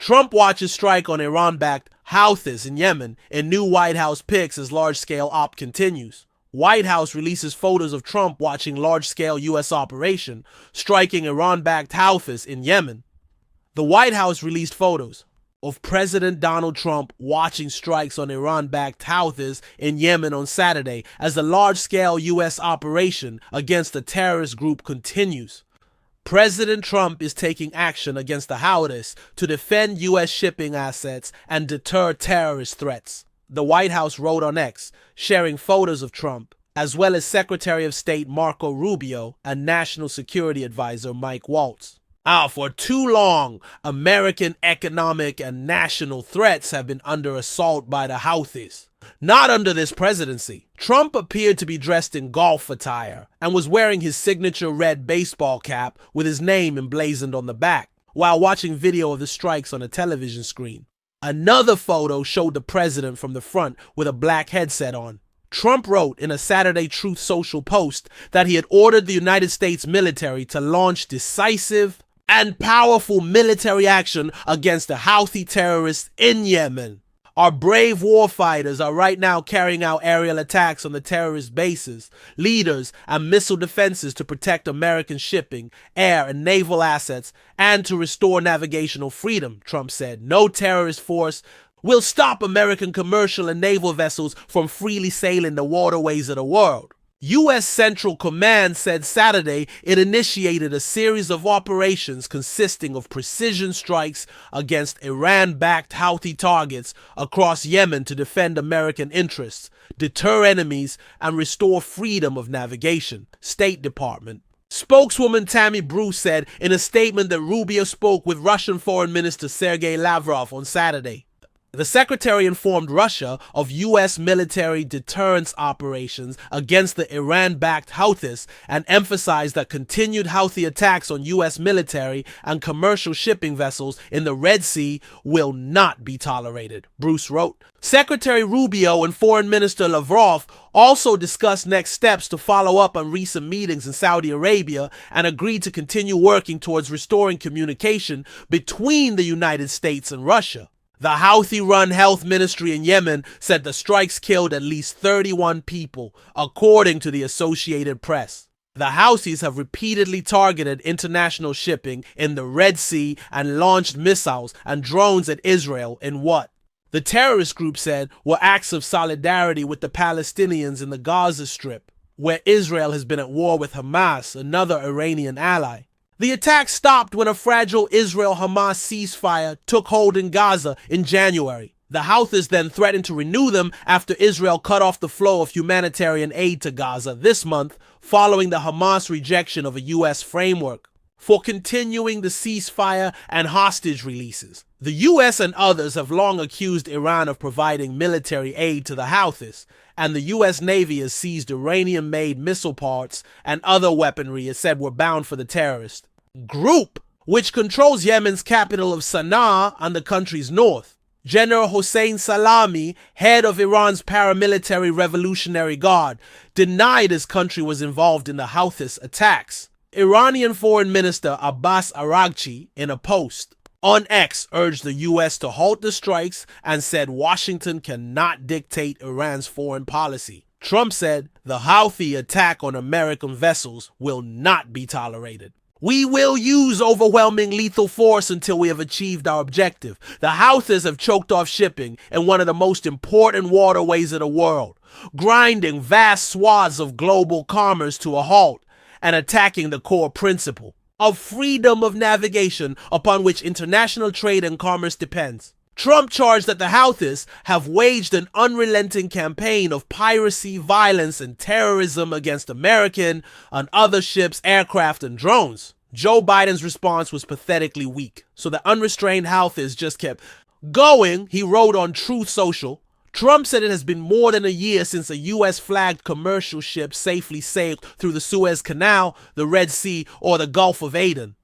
Trump watches strike on Iran-backed Houthis in Yemen in new White House pics as large-scale op continues. White House releases photos of Trump watching large-scale U.S. operation striking Iran-backed Houthis in Yemen. The White House released photos of President Donald Trump watching strikes on Iran-backed Houthis in Yemen on Saturday as the large-scale U.S. operation against the terrorist group continues. President Trump is taking action against the Houthis to defend U.S. shipping assets and deter terrorist threats, the White House wrote on X, sharing photos of Trump, as well as Secretary of State Marco Rubio and National Security Advisor Mike Waltz. For too long, American economic and national threats have been under assault by the Houthis. Not under this presidency. Trump appeared to be dressed in golf attire and was wearing his signature red baseball cap with his name emblazoned on the back, while watching video of the strikes on a television screen. Another photo showed the president from the front with a black headset on. Trump wrote in a Saturday Truth Social post that he had ordered the United States military to launch decisive and powerful military action against the Houthi terrorists in Yemen. Our brave warfighters are right now carrying out aerial attacks on the terrorist bases, leaders, and missile defenses to protect American shipping, air, and naval assets, and to restore navigational freedom, Trump said. No terrorist force will stop American commercial and naval vessels from freely sailing the waterways of the world. U.S. Central Command said Saturday it initiated a series of operations consisting of precision strikes against Iran-backed Houthi targets across Yemen to defend American interests, deter enemies, and restore freedom of navigation, State Department. Spokeswoman Tammy Bruce said in a statement that Rubio spoke with Russian Foreign Minister Sergei Lavrov on Saturday. The secretary informed Russia of U.S. military deterrence operations against the Iran-backed Houthis and emphasized that continued Houthi attacks on U.S. military and commercial shipping vessels in the Red Sea will not be tolerated, Bruce wrote. Secretary Rubio and Foreign Minister Lavrov also discussed next steps to follow up on recent meetings in Saudi Arabia and agreed to continue working towards restoring communication between the United States and Russia. The Houthi-run health ministry in Yemen said the strikes killed at least 31 people, according to the Associated Press. The Houthis have repeatedly targeted international shipping in the Red Sea and launched missiles and drones at Israel in what the terrorist group said were acts of solidarity with the Palestinians in the Gaza Strip, where Israel has been at war with Hamas, another Iranian ally. The attack stopped when a fragile Israel-Hamas ceasefire took hold in Gaza in January. The Houthis then threatened to renew them after Israel cut off the flow of humanitarian aid to Gaza this month, following the Hamas rejection of a U.S. framework for continuing the ceasefire and hostage releases. The U.S. and others have long accused Iran of providing military aid to the Houthis, and the U.S. Navy has seized Iranian-made missile parts and other weaponry it said were bound for the terrorist group, which controls Yemen's capital of Sana'a and the country's north. General Hossein Salami, head of Iran's paramilitary Revolutionary Guard, denied his country was involved in the Houthis attacks. Iranian Foreign Minister Abbas Araghchi, in a post on X, urged the U.S. to halt the strikes and said Washington cannot dictate Iran's foreign policy. Trump said the Houthi attack on American vessels will not be tolerated. We will use overwhelming lethal force until we have achieved our objective. The Houthis have choked off shipping in one of the most important waterways of the world, grinding vast swaths of global commerce to a halt and attacking the core principle of freedom of navigation upon which international trade and commerce depends. Trump charged that the Houthis have waged an unrelenting campaign of piracy, violence, and terrorism against American and other ships, aircraft, and drones. Joe Biden's response was pathetically weak, so the unrestrained Houthis just kept going, he wrote on Truth Social. Trump said it has been more than a year since a U.S.-flagged commercial ship safely sailed through the Suez Canal, the Red Sea, or the Gulf of Aden.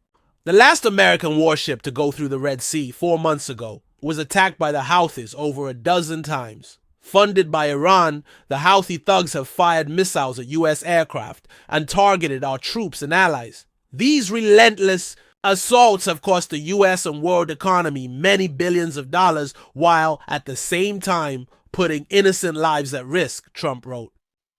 The last American warship to go through the Red Sea 4 months ago was attacked by the Houthis over a dozen times. Funded by Iran, the Houthi thugs have fired missiles at U.S. aircraft and targeted our troops and allies. These relentless Assaults have cost the U.S. and world economy many billions of dollars, while at the same time putting innocent lives at risk, Trump wrote.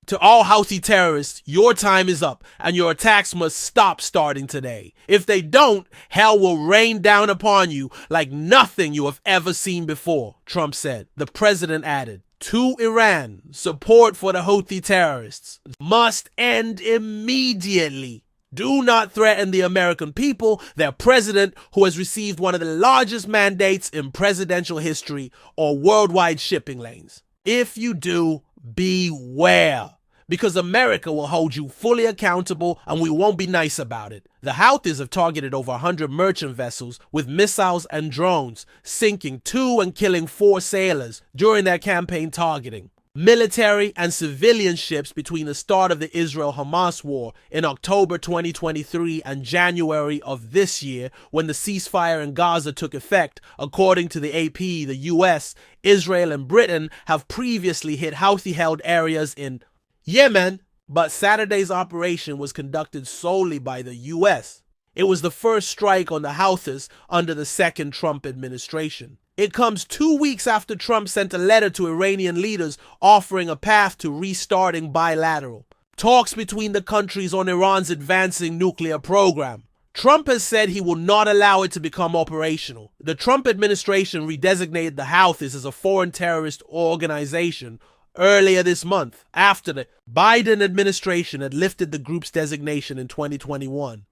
To all Houthi terrorists, your time is up, and your attacks must stop starting today. If they don't, hell will rain down upon you like nothing you have ever seen before, Trump said. The president added, to Iran, support for the Houthi terrorists must end immediately. Do not threaten the American people, their president, who has received one of the largest mandates in presidential history, or worldwide shipping lanes. If you do, beware, because America will hold you fully accountable and we won't be nice about it. The Houthis have targeted over 100 merchant vessels with missiles and drones, sinking 2 and killing 4 sailors during their campaign targeting military and civilian ships between the start of the Israel-Hamas war in October 2023 and January of this year, when the ceasefire in Gaza took effect. According to the AP, the US, Israel, and Britain have previously hit Houthi-held areas in Yemen, but Saturday's operation was conducted solely by the US. It was the first strike on the Houthis under the second Trump administration. It comes 2 weeks after Trump sent a letter to Iranian leaders offering a path to restarting bilateral talks between the countries on Iran's advancing nuclear program. Trump has said he will not allow it to become operational. The Trump administration redesignated the Houthis as a foreign terrorist organization earlier this month, after the Biden administration had lifted the group's designation in 2021.